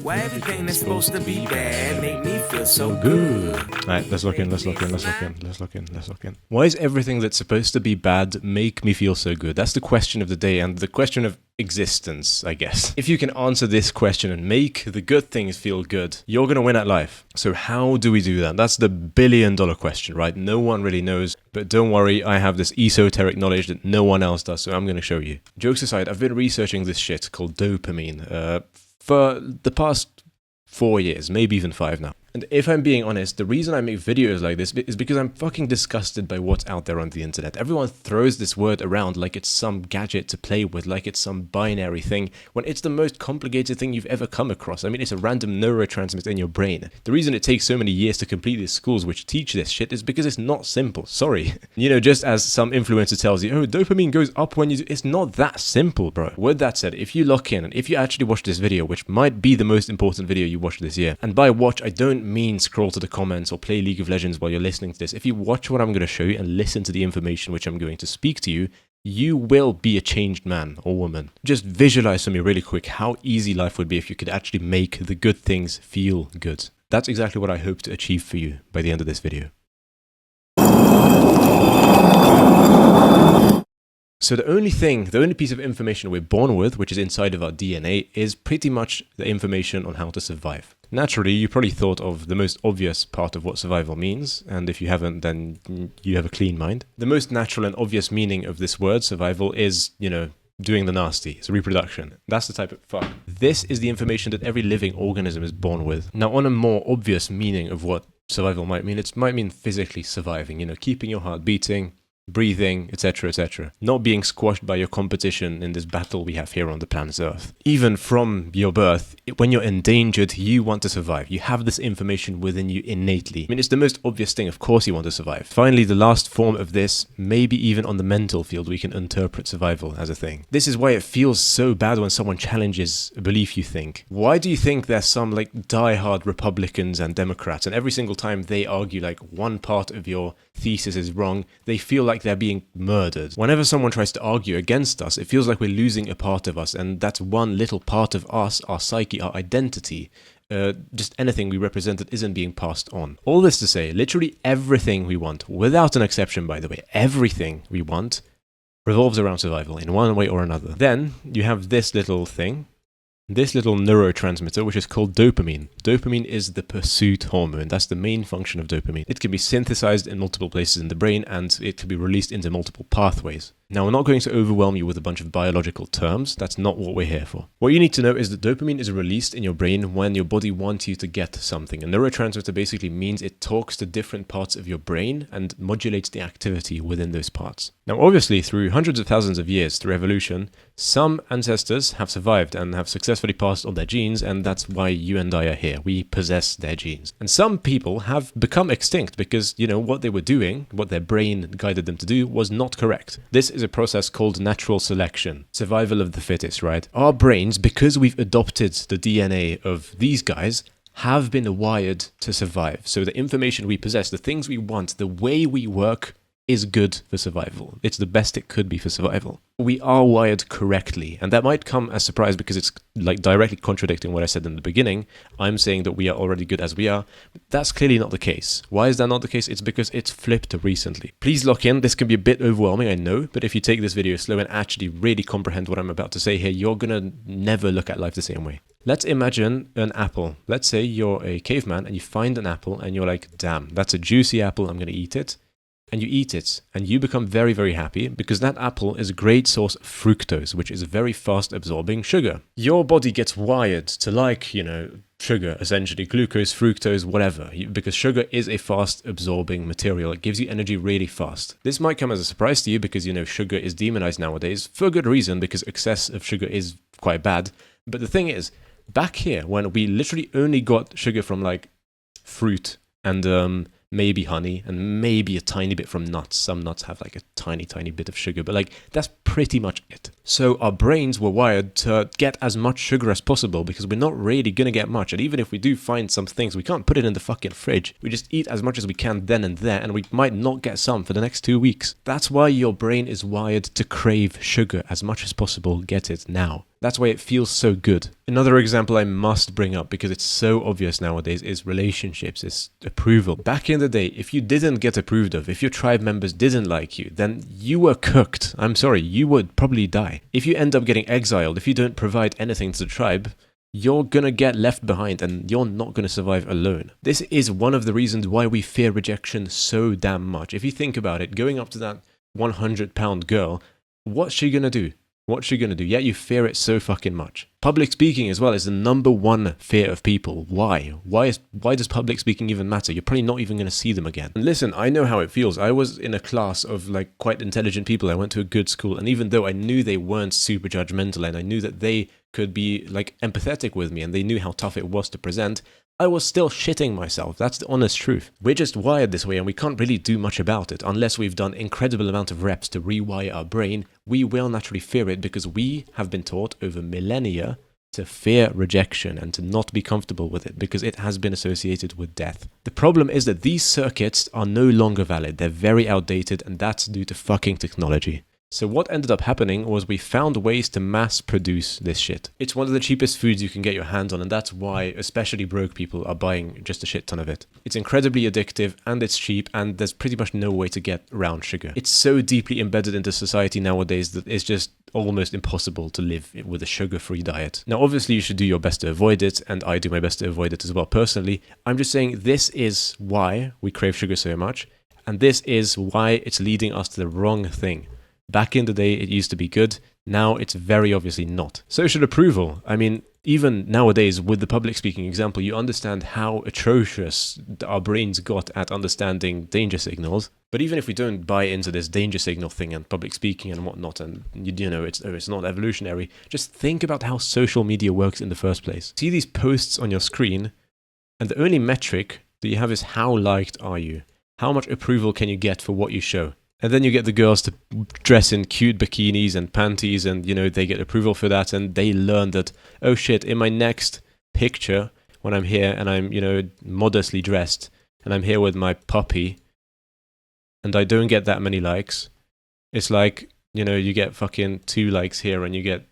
Why everything that's supposed to be bad make me feel so good? Alright, let's look in. Why is everything that's supposed to be bad make me feel so good? That's the question of the day and the question of existence, I guess. If you can answer this question and make the good things feel good, you're gonna win at life. So how do we do that? That's the billion-dollar question, right? No one really knows, but don't worry, I have this esoteric knowledge that no one else does, so I'm gonna show you. Jokes aside, I've been researching this shit called dopamine for the past 4 years, maybe even 5 now. And if I'm being honest, the reason I make videos like this is because I'm fucking disgusted by what's out there on the internet. Everyone throws this word around like it's some gadget to play with, like it's some binary thing, when it's the most complicated thing you've ever come across. I mean, it's a random neurotransmitter in your brain. The reason it takes so many years to complete these schools which teach this shit is because it's not simple. Sorry. You know, just as some influencer tells you, oh, dopamine goes up when you do... It's not that simple, bro. With that said, if you lock in and if you actually watch this video, which might be the most important video you watch this year, and by watch, I don't mean scroll to the comments or play League of Legends while you're listening to this. If you watch what I'm going to show you and listen to the information which I'm going to speak to you, you will be a changed man or woman. Just visualize for me really quick how easy life would be if you could actually make the good things feel good. That's exactly what I hope to achieve for you by the end of this video. So the only piece of information we're born with, which is inside of our DNA, is pretty much the information on how to survive. Naturally, you probably thought of the most obvious part of what survival means, and if you haven't, then you have a clean mind. The most natural and obvious meaning of this word, survival, is, you know, doing the nasty. It's reproduction. That's the type of fuck. This is the information that every living organism is born with. Now, on a more obvious meaning of what survival might mean, it might mean physically surviving, you know, keeping your heart beating, breathing, etc., etc. Not being squashed by your competition in this battle we have here on the planet Earth. Even from your birth, when you're endangered, you want to survive. You have this information within you innately. I mean, it's the most obvious thing. Of course you want to survive. Finally, the last form of this, maybe even on the mental field, we can interpret survival as a thing. This is why it feels so bad when someone challenges a belief you think. Why do you think there's some, like, die-hard Republicans and Democrats, and every single time they argue, like, one part of your thesis is wrong, they feel like they're being murdered? Whenever someone tries to argue against us, it feels like we're losing a part of us, and that's one little part of us, our psyche, our identity, just anything we represent that isn't being passed on. All this to say, literally everything we want, without an exception by the way, everything we want revolves around survival in one way or another. Then you have this little thing, this little neurotransmitter, which is called dopamine. Dopamine is the pursuit hormone. That's the main function of dopamine. It can be synthesized in multiple places in the brain, and it can be released into multiple pathways. Now, we're not going to overwhelm you with a bunch of biological terms. That's not what we're here for. What you need to know is that dopamine is released in your brain when your body wants you to get something. A neurotransmitter basically means it talks to different parts of your brain and modulates the activity within those parts. Now, obviously, through hundreds of thousands of years, through evolution, some ancestors have survived and have successfully passed on their genes, and that's why you and I are here. We possess their genes. And some people have become extinct because, you know, what they were doing, what their brain guided them to do, was not correct. This is a process called natural selection, survival of the fittest, right? Our brains, because we've adopted the DNA of these guys, have been wired to survive. So the information we possess, the things we want, the way we work is good for survival. It's the best it could be for survival. We are wired correctly, and that might come as a surprise because it's like directly contradicting what I said in the beginning. I'm saying that we are already good as we are. That's clearly not the case. Why is that not the case? It's because it's flipped recently. Please lock in. This can be a bit overwhelming, I know, but if you take this video slow and actually really comprehend what I'm about to say here, you're gonna never look at life the same way. Let's imagine an apple. Let's say you're a caveman and you find an apple and you're like, damn, that's a juicy apple, I'm gonna eat it. And you eat it, and you become very, very happy because that apple is a great source of fructose, which is a very fast-absorbing sugar. Your body gets wired to like, you know, sugar, essentially, glucose, fructose, whatever, because sugar is a fast-absorbing material. It gives you energy really fast. This might come as a surprise to you because, you know, sugar is demonized nowadays for good reason, because excess of sugar is quite bad. But the thing is, back here, when we literally only got sugar from, like, fruit and, maybe honey, and maybe a tiny bit from nuts. Some nuts have like a tiny, tiny bit of sugar, but like that's pretty much it. So our brains were wired to get as much sugar as possible because we're not really gonna get much. And even if we do find some things, we can't put it in the fucking fridge. We just eat as much as we can then and there, and we might not get some for the next 2 weeks. That's why your brain is wired to crave sugar as much as possible. Get it now. That's why it feels so good. Another example I must bring up, because it's so obvious nowadays, is relationships, is approval. Back in the day, if you didn't get approved of, if your tribe members didn't like you, then you were cooked. I'm sorry, you would probably die. If you end up getting exiled, if you don't provide anything to the tribe, you're gonna get left behind and you're not gonna survive alone. This is one of the reasons why we fear rejection so damn much. If you think about it, going up to that 100-pound girl, what's she gonna do? What's she gonna do? Yet you fear it so fucking much. Public speaking as well is the number one fear of people. Why? Why does public speaking even matter? You're probably not even gonna see them again. And listen, I know how it feels. I was in a class of like quite intelligent people. I went to a good school, and even though I knew they weren't super judgmental and I knew that they could be like empathetic with me and they knew how tough it was to present, I was still shitting myself. That's the honest truth. We're just wired this way and we can't really do much about it. Unless we've done incredible amount of reps to rewire our brain, we will naturally fear it because we have been taught over millennia to fear rejection and to not be comfortable with it because it has been associated with death. The problem is that these circuits are no longer valid. They're very outdated, and that's due to fucking technology. So what ended up happening was we found ways to mass produce this shit. It's one of the cheapest foods you can get your hands on, and that's why especially broke people are buying just a shit ton of it. It's incredibly addictive and it's cheap, and there's pretty much no way to get around sugar. It's so deeply embedded into society nowadays that it's just almost impossible to live with a sugar-free diet. Now obviously you should do your best to avoid it, and I do my best to avoid it as well personally. I'm just saying this is why we crave sugar so much, and this is why it's leading us to the wrong thing. Back in the day, it used to be good. Now it's very obviously not. Social approval. I mean, even nowadays, with the public speaking example, you understand how atrocious our brains got at understanding danger signals. But even if we don't buy into this danger signal thing and public speaking and whatnot, and you know, it's not evolutionary, just think about how social media works in the first place. See these posts on your screen, and the only metric that you have is how liked are you? How much approval can you get for what you show? And then you get the girls to dress in cute bikinis and panties, and, you know, they get approval for that, and they learn that, oh shit, in my next picture, when I'm here and I'm, you know, modestly dressed, and I'm here with my puppy, and I don't get that many likes, it's like, you know, you get fucking 2 likes here, and you get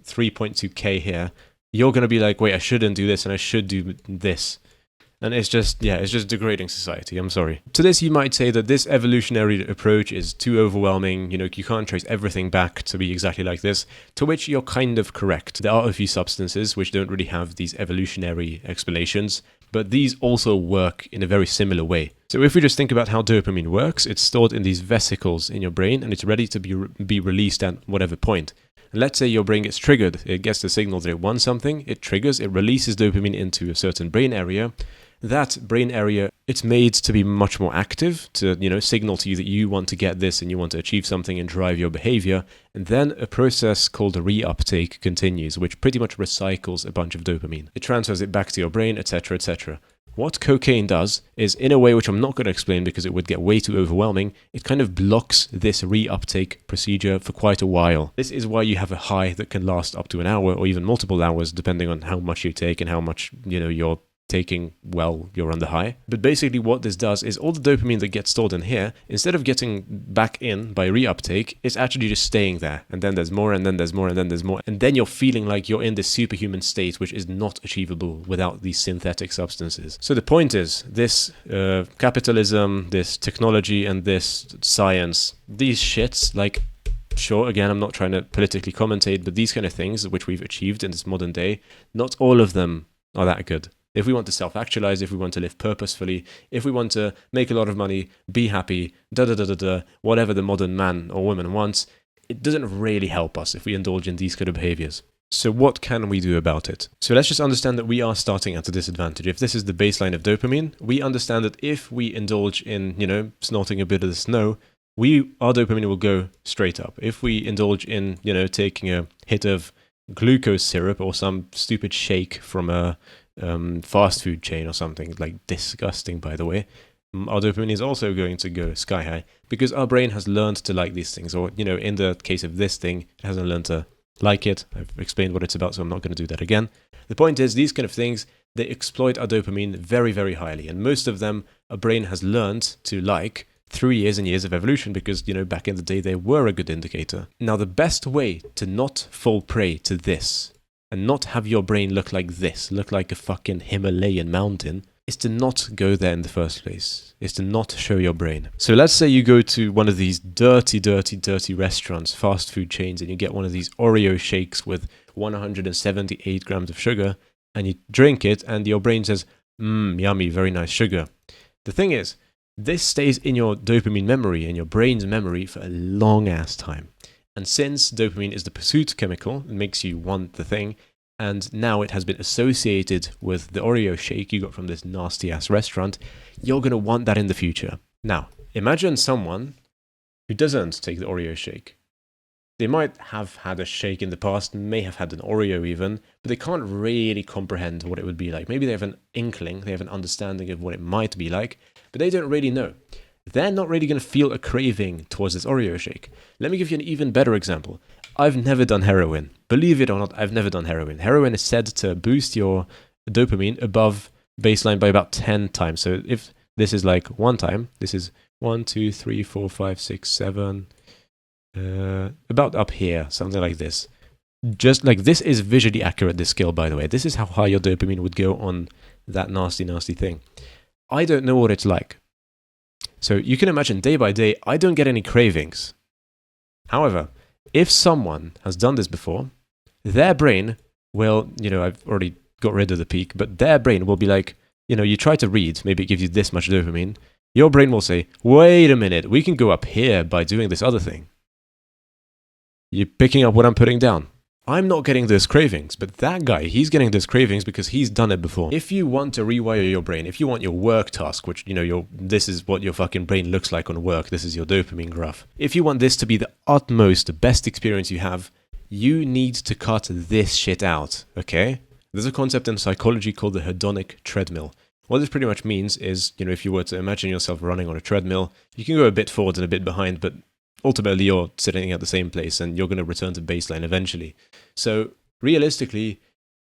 3.2k here. You're going to be like, wait, I shouldn't do this, and I should do this. And it's just, yeah, it's just degrading society. I'm sorry. To this, you might say that this evolutionary approach is too overwhelming. You know, you can't trace everything back to be exactly like this, to which you're kind of correct. There are a few substances which don't really have these evolutionary explanations, but these also work in a very similar way. So if we just think about how dopamine works, it's stored in these vesicles in your brain, and it's ready to be released at whatever point. And let's say your brain gets triggered. It gets the signal that it wants something, it triggers, it releases dopamine into a certain brain area. That brain area, it's made to be much more active, to, you know, signal to you that you want to get this and you want to achieve something and drive your behavior. And then a process called reuptake continues, which pretty much recycles a bunch of dopamine. It transfers it back to your brain, etc., etc. What cocaine does is, in a way which I'm not going to explain because it would get way too overwhelming, it kind of blocks this reuptake procedure for quite a while. This is why you have a high that can last up to an hour or even multiple hours, depending on how much you take and how much, you know, you're taking while you're on the high. But basically what this does is all the dopamine that gets stored in here, instead of getting back in by reuptake, it's actually just staying there. And then there's more, and then there's more, and then there's more. And then you're feeling like you're in this superhuman state, which is not achievable without these synthetic substances. So the point is, this capitalism, this technology, and this science, these shits, like, sure, again, I'm not trying to politically commentate, but these kind of things which we've achieved in this modern day, not all of them are that good. If we want to self-actualize, if we want to live purposefully, if we want to make a lot of money, be happy, whatever the modern man or woman wants, it doesn't really help us if we indulge in these kind of behaviors. So what can we do about it? So let's just understand that we are starting at a disadvantage. If this is the baseline of dopamine, we understand that if we indulge in, you know, snorting a bit of the snow, our dopamine will go straight up. If we indulge in, you know, taking a hit of glucose syrup or some stupid shake from a fast food chain or something, like disgusting by the way, our dopamine is also going to go sky high because our brain has learned to like these things, or, you know, in the case of this thing, it hasn't learned to like it. I've explained what it's about, so I'm not going to do that again. The point is, these kind of things, they exploit our dopamine very, very highly, and most of them our brain has learned to like through years and years of evolution because, back in the day they were a good indicator. Now, the best way to not fall prey to this and not have your brain look like this, look like a fucking Himalayan mountain, is to not go there in the first place, is to not show your brain. So let's say you go to one of these dirty restaurants, fast food chains, and you get one of these Oreo shakes with 178 grams of sugar, and you drink it, and your brain says, yummy, very nice sugar. The thing is, this stays in your dopamine memory, in your brain's memory, for a long-ass time. And since dopamine is the pursuit chemical, it makes you want the thing, and now it has been associated with the Oreo shake you got from this nasty-ass restaurant, you're going to want that in the future. Now, imagine someone who doesn't take the Oreo shake. They might have had a shake in the past, may have had an Oreo even, but they can't really comprehend what it would be like. Maybe they have an inkling, they have an understanding of what it might be like, but they don't really know. They're not really going to feel a craving towards this Oreo shake. Let me give you an even better example. I've never done heroin. Believe it or not, I've never done heroin. Heroin is said to boost your dopamine above baseline by about 10 times. So if this is like one time, this is 1, 2, 3, 4, 5, 6, 7, about up here, something like this. Just like this is visually accurate, this scale, by the way. This is how high your dopamine would go on that nasty thing. I don't know what it's like. So you can imagine day by day, I don't get any cravings. However, if someone has done this before, their brain will, I've already got rid of the peak, but their brain will be like, you try to read, maybe it gives you this much dopamine. Your brain will say, wait a minute, we can go up here by doing this other thing. You're picking up what I'm putting down. I'm not getting those cravings, but that guy, he's getting those cravings because he's done it before. If you want to rewire your brain, if you want your work task, which, this is what your fucking brain looks like on work, this is your dopamine graph. If you want this to be the utmost, the best experience you have, you need to cut this shit out, okay? There's a concept in psychology called the hedonic treadmill. What this pretty much means is, if you were to imagine yourself running on a treadmill, you can go a bit forward and a bit behind, but ultimately you're sitting at the same place and you're going to return to baseline eventually. So realistically,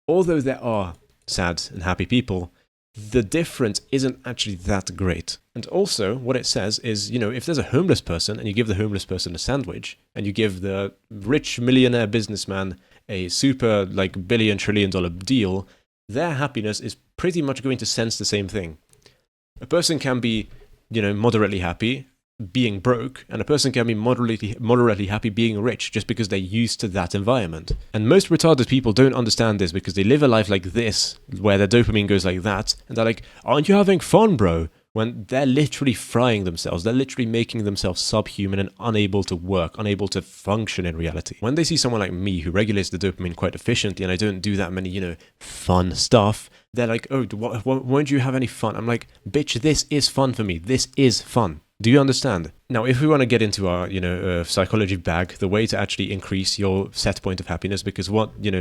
although there are sad and happy people, the difference isn't actually that great. And also what it says is, if there's a homeless person and you give the homeless person a sandwich and you give the rich millionaire businessman a super billion trillion dollar deal, their happiness is pretty much going to sense the same thing. A person can be, moderately happy being broke, and a person can be moderately happy being rich just because they're used to that environment. And most retarded people don't understand this because they live a life like this, where their dopamine goes like that, and they're like, aren't you having fun, bro? When they're literally frying themselves, they're literally making themselves subhuman and unable to work, unable to function in reality. When they see someone like me who regulates the dopamine quite efficiently and I don't do that many, fun stuff, they're like, oh, won't you have any fun? I'm like, bitch, this is fun for me. This is fun. Do you understand? Now, if we want to get into our, psychology bag, the way to actually increase your set point of happiness, because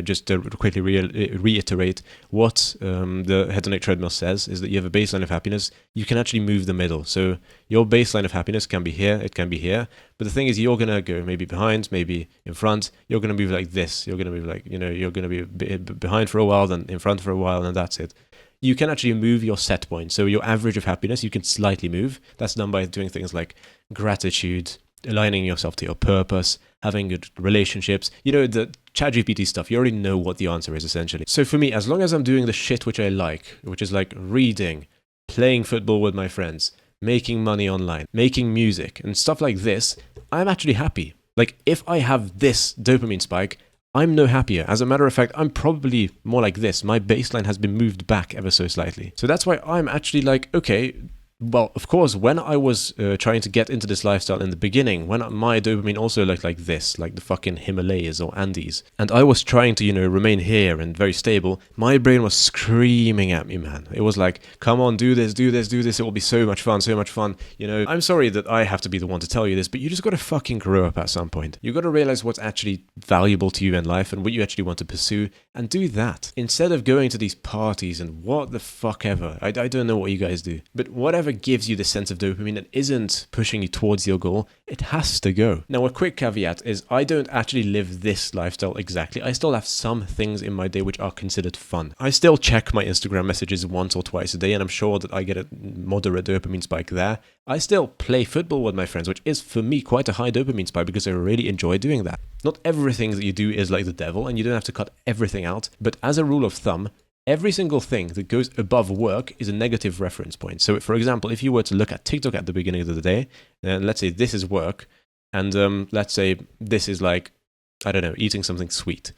just to quickly reiterate, what the hedonic treadmill says is that you have a baseline of happiness, you can actually move the middle. So your baseline of happiness can be here, it can be here, but the thing is you're going to go maybe behind, maybe in front, you're going to move like this, you're going to move like, you're going to be behind for a while, then in front for a while, and that's it. You can actually move your set point. So your average of happiness, you can slightly move. That's done by doing things like gratitude, aligning yourself to your purpose, having good relationships. The ChatGPT stuff, you already know what the answer is essentially. So for me, as long as I'm doing the shit which I like, which is like reading, playing football with my friends, making money online, making music, and stuff like this, I'm actually happy. Like if I have this dopamine spike, I'm no happier. As a matter of fact, I'm probably more like this. My baseline has been moved back ever so slightly. So that's why I'm actually like, okay, well, of course, when I was trying to get into this lifestyle in the beginning, when my dopamine also looked like this, like the fucking Himalayas or Andes, and I was trying to, remain here and very stable, my brain was screaming at me, man. It was like, come on, do this. It will be so much fun. I'm sorry that I have to be the one to tell you this, but you just got to fucking grow up at some point. You got to realize what's actually valuable to you in life and what you actually want to pursue, and do that. Instead of going to these parties and what the fuck ever. I don't know what you guys do, but whatever whatever gives you the sense of dopamine and isn't pushing you towards your goal, it has to go. Now, a quick caveat is I don't actually live this lifestyle exactly. I still have some things in my day which are considered fun. I still check my Instagram messages once or twice a day, and I'm sure that I get a moderate dopamine spike there. I still play football with my friends, which is for me quite a high dopamine spike because I really enjoy doing that. Not everything that you do is like the devil, and you don't have to cut everything out, but as a rule of thumb, every single thing that goes above work is a negative reference point. So, for example, if you were to look at TikTok at the beginning of the day, and let's say this is work, and let's say this is like, I don't know, eating something sweet.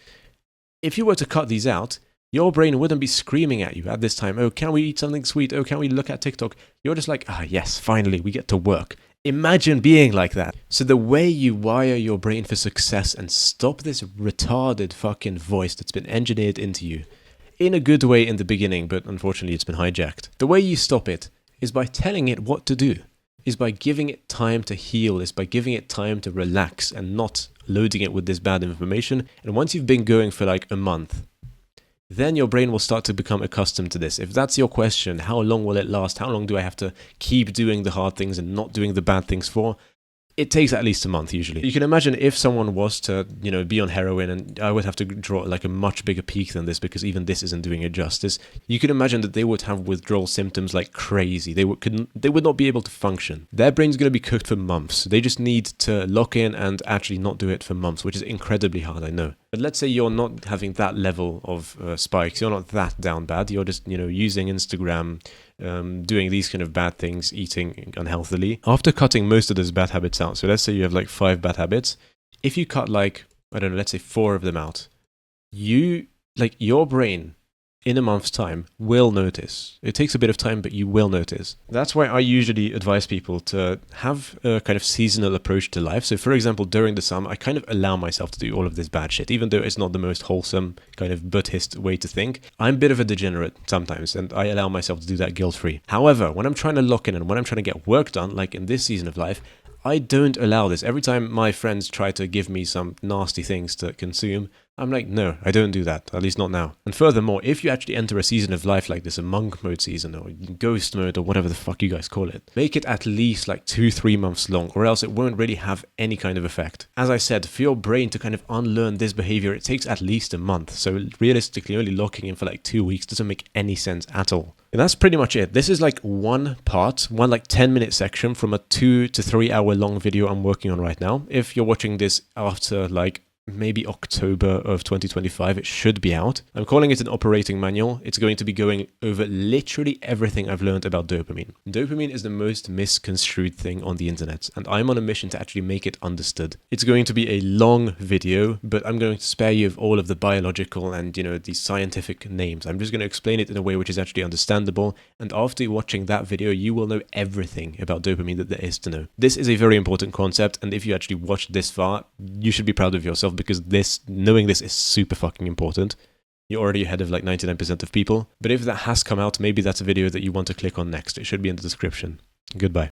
If you were to cut these out, your brain wouldn't be screaming at you at this time, oh, can we eat something sweet? Oh, can we look at TikTok? You're just like, yes, finally, we get to work. Imagine being like that. So the way you wire your brain for success and stop this retarded fucking voice that's been engineered into you, in a good way in the beginning, but unfortunately it's been hijacked. The way you stop it is by telling it what to do, is by giving it time to heal, is by giving it time to relax and not loading it with this bad information. And once you've been going for like a month, then your brain will start to become accustomed to this. If that's your question, how long will it last? How long do I have to keep doing the hard things and not doing the bad things for? It takes at least a month usually. You can imagine if someone was to, be on heroin, and I would have to draw like a much bigger peak than this because even this isn't doing it justice. You can imagine that they would have withdrawal symptoms like crazy. They would not be able to function. Their brain's going to be cooked for months. They just need to lock in and actually not do it for months, which is incredibly hard, I know. But let's say you're not having that level of spikes. You're not that down bad. You're just, using Instagram, doing these kind of bad things, eating unhealthily. After cutting most of those bad habits out, so let's say you have like 5 bad habits, if you cut like, I don't know, let's say 4 of them out, your brain in a month's time will notice. It takes a bit of time, but you will notice. That's why I usually advise people to have a kind of seasonal approach to life. So for example, during the summer, I kind of allow myself to do all of this bad shit, even though it's not the most wholesome kind of Buddhist way to think. I'm a bit of a degenerate sometimes, and I allow myself to do that guilt-free. However, when I'm trying to lock in and when I'm trying to get work done, like in this season of life, I don't allow this. Every time my friends try to give me some nasty things to consume, I'm like, no, I don't do that, at least not now. And furthermore, if you actually enter a season of life like this, a monk mode season or ghost mode or whatever the fuck you guys call it, make it at least like 2-3 months long, or else it won't really have any kind of effect. As I said, for your brain to kind of unlearn this behavior, it takes at least a month. So realistically, only locking in for like 2 weeks doesn't make any sense at all. And that's pretty much it. This is like one like 10-minute section from a 2 to 3 hour long video I'm working on right now. If you're watching this after like maybe October of 2025, it should be out. I'm calling it an operating manual. It's going to be going over literally everything I've learned about dopamine. Dopamine is the most misconstrued thing on the internet, and I'm on a mission to actually make it understood. It's going to be a long video, but I'm going to spare you of all of the biological and, the scientific names. I'm just going to explain it in a way which is actually understandable, and after watching that video, you will know everything about dopamine that there is to know. This is a very important concept, and if you actually watched this far, you should be proud of yourself, because knowing this is super fucking important. You're already ahead of like 99% of people. But if that has come out, maybe that's a video that you want to click on next. It should be in the description. Goodbye.